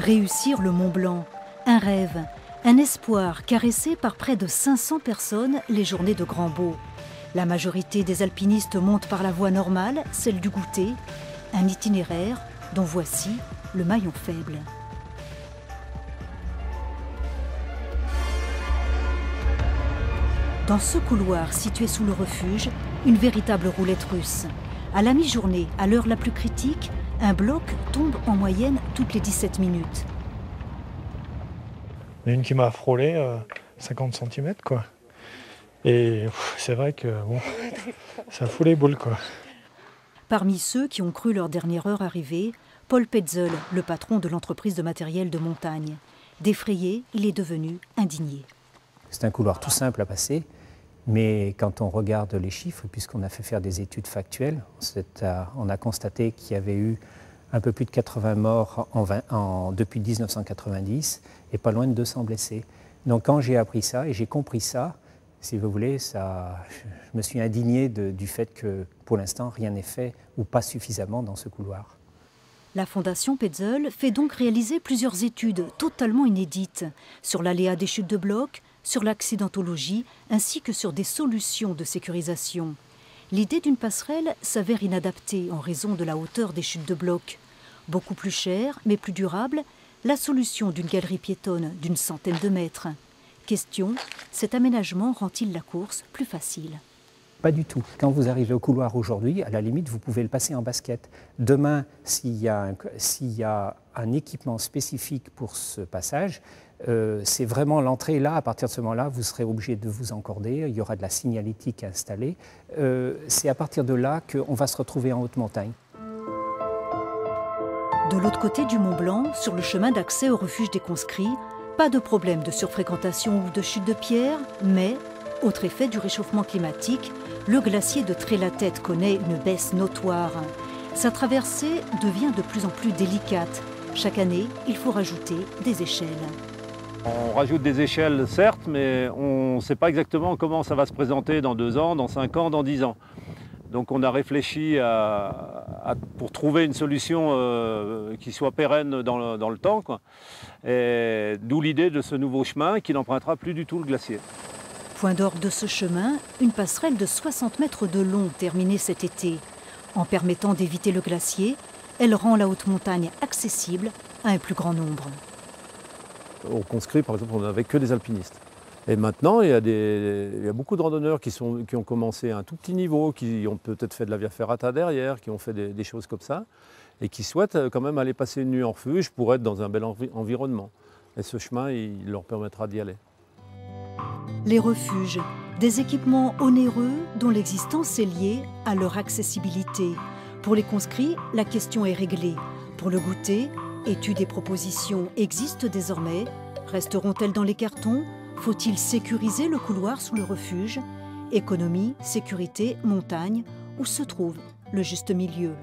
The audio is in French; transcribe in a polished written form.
Réussir le Mont Blanc, un rêve, un espoir caressé par près de 500 personnes les journées de Grand Beau. La majorité des alpinistes montent par la voie normale, celle du goûter, un itinéraire dont voici le maillon faible. Dans ce couloir situé sous le refuge, une véritable roulette russe. À la mi-journée, à l'heure la plus critique, un bloc tombe en moyenne toutes les 17 minutes. Il y en a une qui m'a frôlé 50 cm, quoi. Et c'est vrai que bon, ça fout les boules, quoi. Parmi ceux qui ont cru leur dernière heure arriver, Paul Petzel, le patron de l'entreprise de matériel de montagne. Défrayé, il est devenu indigné. C'est un couloir tout simple à passer, mais quand on regarde les chiffres, puisqu'on a fait faire des études factuelles, on a constaté qu'il y avait eu un peu plus de 80 morts depuis 1990 et pas loin de 200 blessés. Donc quand j'ai appris ça et j'ai compris ça, si vous voulez, je me suis indigné du fait que pour l'instant rien n'est fait ou pas suffisamment dans ce couloir. La Fondation Petzel fait donc réaliser plusieurs études totalement inédites sur l'aléa des chutes de blocs, sur l'accidentologie ainsi que sur des solutions de sécurisation. L'idée d'une passerelle s'avère inadaptée en raison de la hauteur des chutes de blocs. Beaucoup plus chère mais plus durable, la solution d'une galerie piétonne d'une centaine de mètres. Question, cet aménagement rend-il la course plus facile ? Pas du tout. Quand vous arrivez au couloir aujourd'hui, à la limite, vous pouvez le passer en basket. Demain, s'il y a un équipement spécifique pour ce passage, c'est vraiment l'entrée. Là, à partir de ce moment-là, vous serez obligé de vous encorder. Il y aura de la signalétique installée. C'est à partir de là qu'on va se retrouver en haute montagne. De l'autre côté du Mont Blanc, sur le chemin d'accès au refuge des conscrits, pas de problème de surfréquentation ou de chute de pierre, mais, autre effet du réchauffement climatique, le glacier de Trait-la-Tête connaît une baisse notoire. Sa traversée devient de plus en plus délicate. Chaque année, il faut rajouter des échelles. On rajoute des échelles, certes, mais on ne sait pas exactement comment ça va se présenter dans 2 ans, dans 5 ans, dans 10 ans. Donc on a réfléchi pour trouver une solution qui soit pérenne dans le temps, quoi. D'où l'idée de ce nouveau chemin qui n'empruntera plus du tout le glacier. Point d'orgue de ce chemin, une passerelle de 60 mètres de long terminée cet été. En permettant d'éviter le glacier, elle rend la haute montagne accessible à un plus grand nombre. Au conscrit, par exemple, on n'avait que des alpinistes. Et maintenant, il y a beaucoup de randonneurs qui ont commencé à un tout petit niveau, qui ont peut-être fait de la via ferrata derrière, qui ont fait des choses comme ça, et qui souhaitent quand même aller passer une nuit en refuge pour être dans un bel environnement. Et ce chemin, il leur permettra d'y aller. Les refuges, des équipements onéreux dont l'existence est liée à leur accessibilité. Pour les conscrits, la question est réglée. Pour le goûter, études et propositions existent désormais. Resteront-elles dans les cartons ? Faut-il sécuriser le couloir sous le refuge ? Économie, sécurité, montagne, où se trouve le juste milieu ?